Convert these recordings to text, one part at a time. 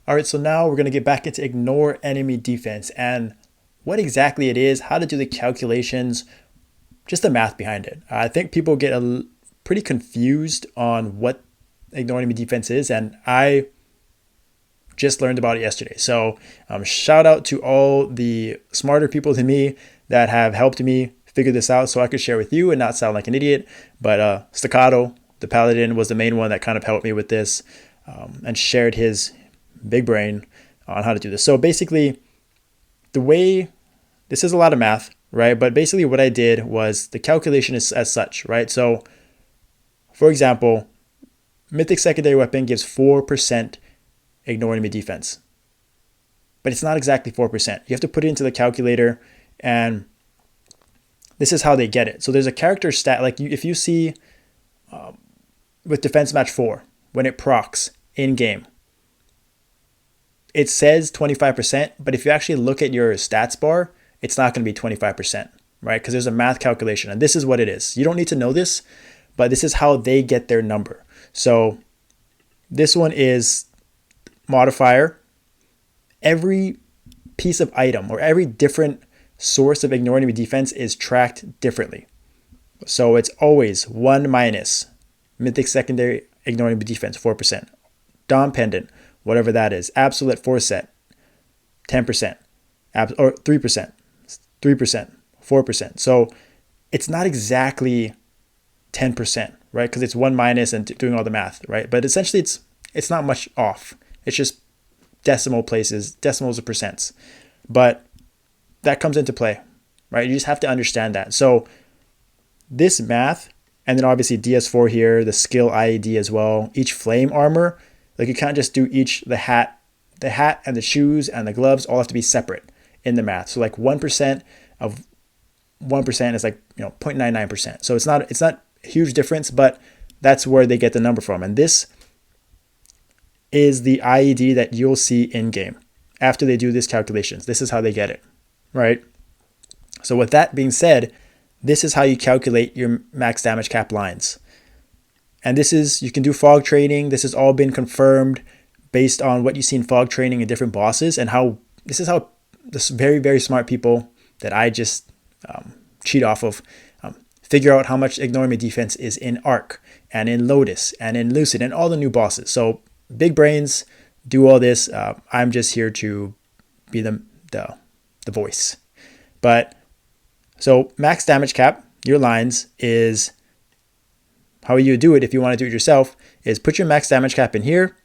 All right, so now we're going to get back into ignore enemy defense and what exactly it is, how to do the calculations, just the math behind it. I think people get pretty confused on what ignore enemy defense is, and I just learned about it yesterday. So shout out to all the smarter people than me that have helped me figure this out so I could share with you and not sound like an idiot. But Staccato, the Paladin, was the main one that kind of helped me with this and shared his big brain on how to do this. So basically, the way this is a lot of math, right? But basically, what I did was the calculation is as such, right? So, for example, Mythic Secondary Weapon gives 4% ignore enemy defense, but it's not exactly 4%. You have to put it into the calculator, and this is how they get it. So there's a character stat, like if you see with Defense Match 4, when it procs in game, it says 25%, but if you actually look at your stats bar, it's not going to be 25%, right? Because there's a math calculation, and this is what it is. You don't need to know this, but this is how they get their number. So this one is modifier. Every piece of item or every different source of ignore enemy defense is tracked differently. So it's always 1 minus Mythic Secondary ignore enemy defense, 4%. Dawn Pendant, whatever that is. Absolute Force Set, 10%. Or 3%. 3%. 4%. So it's not exactly 10%, right? Because it's 1 minus and doing all the math, right? But essentially it's not much off. It's just decimal places, decimals of percents. But that comes into play, right? You just have to understand that. So this math, and then obviously DS4 here, the skill IED as well, each flame armor, like you can't just do the hat and the shoes and the gloves all have to be separate in the math. So like 1% of 1% is like 0.99%. So it's not a huge difference, but that's where they get the number from. And this is the IED that you'll see in game after they do these calculations. This is how they get it, right? So with that being said, this is how you calculate your max damage cap lines. And this is, you can do fog training. This has all been confirmed based on what you see in fog training and different bosses, and how this is how this very, very smart people that I just cheat off of figure out how much ignore enemy defense is in Arc and in Lotus and in Lucid and all the new bosses. So big brains do all this. I'm just here to be the voice. But so max damage cap, your lines is how you do it if you want to do it yourself is put your max damage cap in here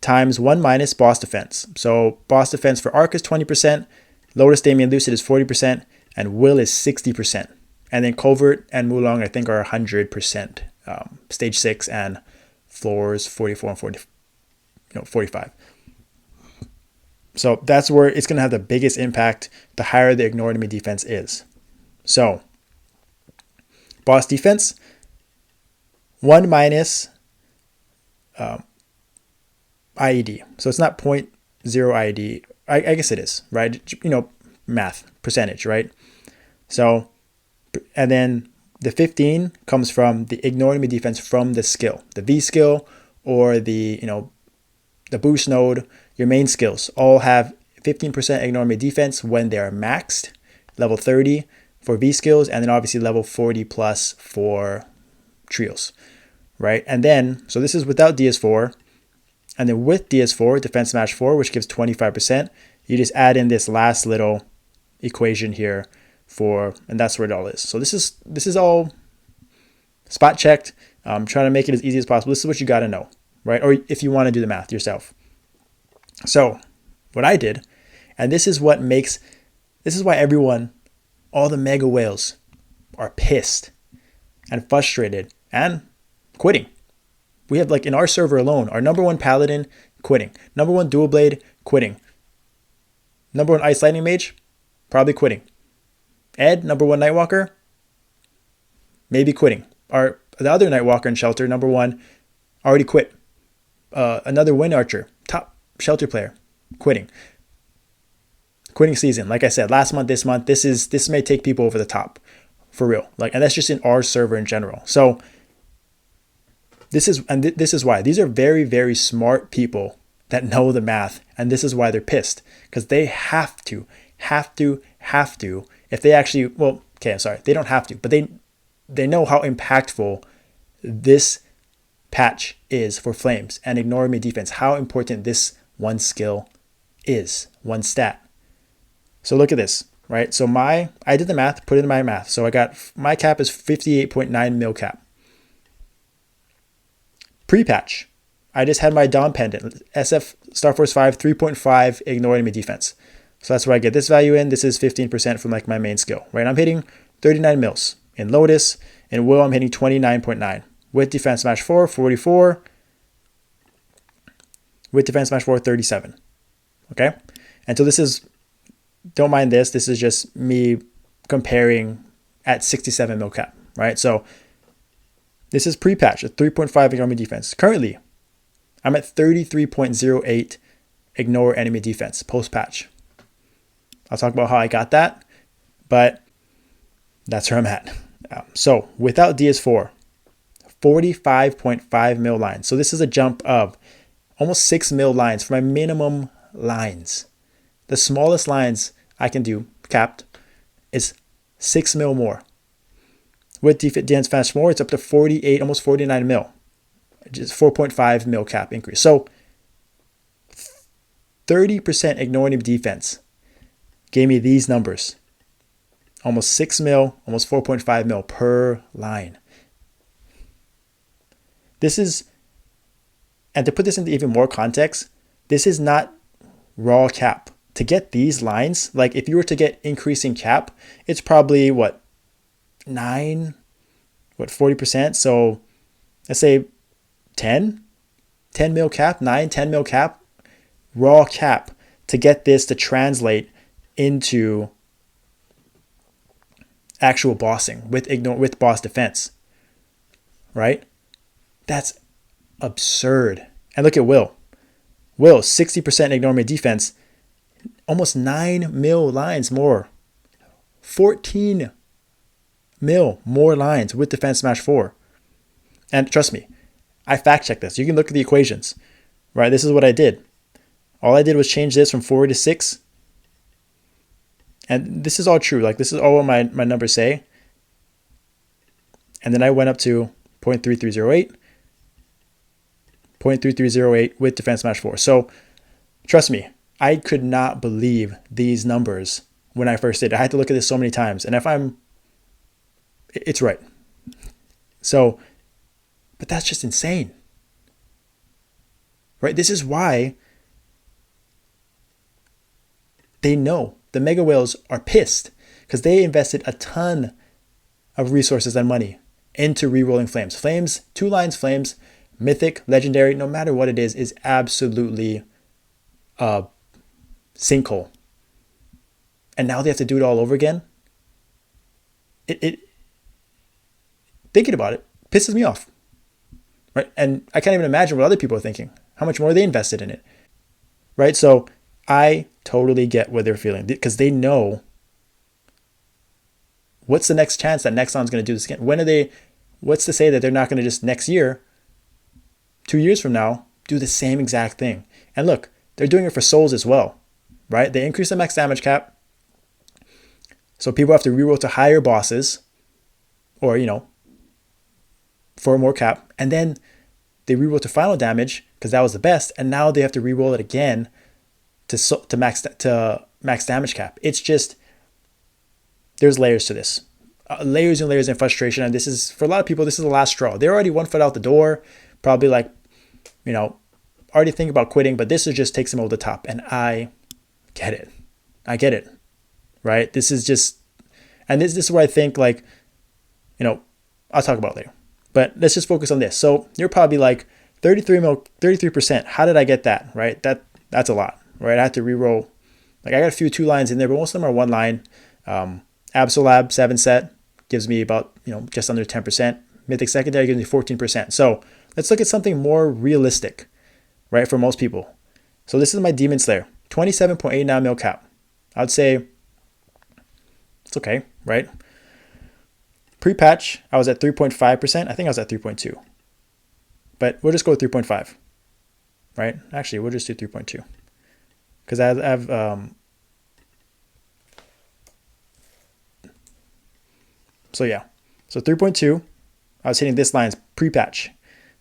times 1 minus boss defense. So boss defense for Arc is 20%, Lotus, Damien, Lucid is 40%, and Will is 60%. And then Covert and Mulong, I think, are 100%. Stage 6 and floors 44 and 40, 45. So that's where it's going to have the biggest impact the higher the ignore enemy defense is. So boss defense, 1 minus IED. So it's not 0.0 IED. I guess it is, right? Math, percentage, right? So, and then the 15 comes from the ignore enemy defense from the skill. The V skill or the boost node, your main skills all have 15% ignore enemy defense when they're maxed, level 30 for V skills, and then obviously level 40 plus for trios, right? And then, so this is without DS4, and then with DS4, Defense Match 4, which gives 25%, you just add in this last little equation here and that's where it all is. So this is all spot checked. I'm trying to make it as easy as possible. This is what you got to know, right? Or if you want to do the math yourself. So what I did, and this is why everyone, all the mega whales are pissed and frustrated and quitting. We have, like, in our server alone, our number 1 paladin quitting, number 1 dual blade quitting, number 1 ice lightning mage probably quitting, Ed, number 1 nightwalker, maybe quitting. The other nightwalker in shelter, number 1, already quit. Another wind archer, top shelter player, quitting season. Like I said, last month, this month, this may take people over the top for real. And that's just in our server in general. So this is why these are very, very smart people that know the math, and this is why they're pissed, because they have to. If they actually, well, okay, I'm sorry, they don't have to, but they know how impactful this patch is for Flames and ignore enemy defense, how important this one skill is, one stat. So look at this, right? So I did the math, put it in my math. So I got, my cap is 58.9 mil cap. Pre-patch, I just had my Dom pendant, SF Star Force 5, 3.5, ignore enemy defense. So that's where I get this value in. This is 15% from like my main skill, right? I'm hitting 39 mils. In Lotus, in Will, I'm hitting 29.9. With Defense Smash 4, 44. With Defense Smash 4, 37. Okay? And so this is, don't mind this. This is just me comparing at 67 mil cap, right? So this is pre-patch at 3.5 ignore enemy defense. Currently, I'm at 33.08 ignore enemy defense post-patch. I'll talk about how I got that, but that's where I'm at. So without DS4, 45.5 mil lines. So this is a jump of almost 6 mil lines for my minimum lines. The smallest lines I can do, capped, is 6 mil more. With Defense Smash more, it's up to 48, almost 49 mil. Just 4.5 mil cap increase. So 30% ignore enemy defense gave me these numbers. Almost 6 mil, almost 4.5 mil per line. This is, and to put this into even more context, this is not raw cap. To get these lines, like if you were to get increasing cap, it's probably what, 40%? So let's say 10 mil cap, 10 mil cap, raw cap to get this to translate into actual bossing with boss defense, right? That's absurd. And look at Will. 60% ignore enemy defense, almost 9 mil lines more, 14 mil more lines with Defense Smash 4. And trust me, I fact checked this. You can look at the equations, right? This is what I did. All I did was change this from 4 to 6. And this is all true. Like this is all what my numbers say. And then I went up to 0.3308, 0.3308 with Defense Smash 4. So trust me, I could not believe these numbers when I first did it. I had to look at this so many times. And it's right. So, but that's just insane. Right? This is why they know. The Mega Whales are pissed because they invested a ton of resources and money into rerolling Flames. Flames, 2 lines Flames, Mythic, Legendary, no matter what it is absolutely a sinkhole. And now they have to do it all over again. It thinking about it pisses me off. Right? And I can't even imagine what other people are thinking. How much more they invested in it. Right? So I totally get what they're feeling because they know what's the next chance that Nexon's going to do this again. What's to say that they're not going to just next year, 2 years from now, do the same exact thing? And look, they're doing it for souls as well, right? They increase the max damage cap. So people have to reroll to higher bosses or, for more cap. And then they reroll to final damage because that was the best. And now they have to reroll it again to max damage cap. It's just, there's layers to this. Layers and layers and frustration. And this is, for a lot of people, this is the last straw. They're already 1 foot out the door. Probably like, already think about quitting. But this is just takes them over the top. And I get it. Right? This is just, and this is where I think like, I'll talk about it later. But let's just focus on this. So you're probably like 33%. How did I get that? Right? That's a lot. Right? I had to reroll. Like I got a few 2 lines in there, but most of them are 1 line. Absolab 7 set gives me about, just under 10%. Mythic Secondary gives me 14%. So let's look at something more realistic, right? For most people. So this is my Demon Slayer, 27.89 mil cap. I would say it's okay, right? Pre-patch, I was at 3.5%. I think I was at 3.2. But we'll just go with 3.5. right? Actually, we'll just do 3.2 because I have so yeah, so 3.2. I was hitting this lines pre-patch.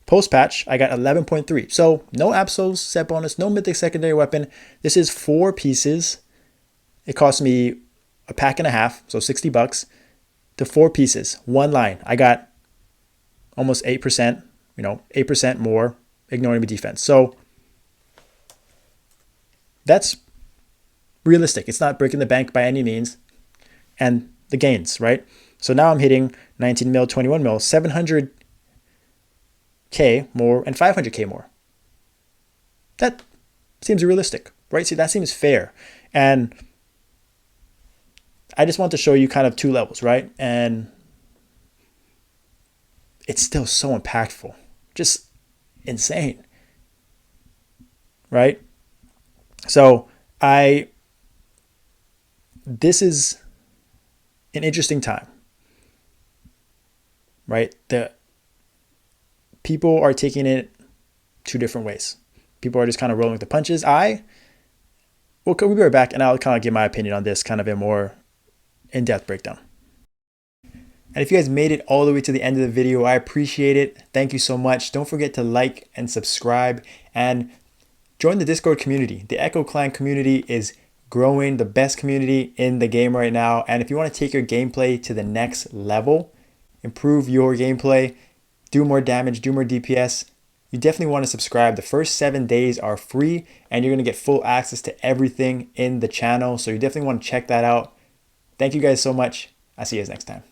Post-patch, I got 11.3. So no Absols, set bonus, no mythic secondary weapon. This is 4 pieces. It cost me a pack and a half, so $60 to 4 pieces. One line. I got almost 8%, 8% more ignoring the defense. So that's realistic. It's not breaking the bank by any means. And the gains, right? So now I'm hitting 19 mil, 21 mil, 700K more, and 500K more. That seems realistic, right? See, that seems fair. And I just want to show you kind of 2 levels, right? And it's still so impactful. Just insane, right? So this is an interesting time, right? The people are taking it 2 different ways. People are just kind of rolling with the punches. We'll be right back, and I'll kind of give my opinion on this, kind of a more in-depth breakdown. And if you guys made it all the way to the end of the video, I appreciate it. Thank you so much. Don't forget to like and subscribe and join the Discord community. The Echo Clan community is growing, the best community in the game right now. And if you want to take your gameplay to the next level, improve your gameplay, do more damage, do more DPS, you definitely want to subscribe. The first 7 days are free and you're going to get full access to everything in the channel. So you definitely want to check that out. Thank you guys so much. I'll see you guys next time.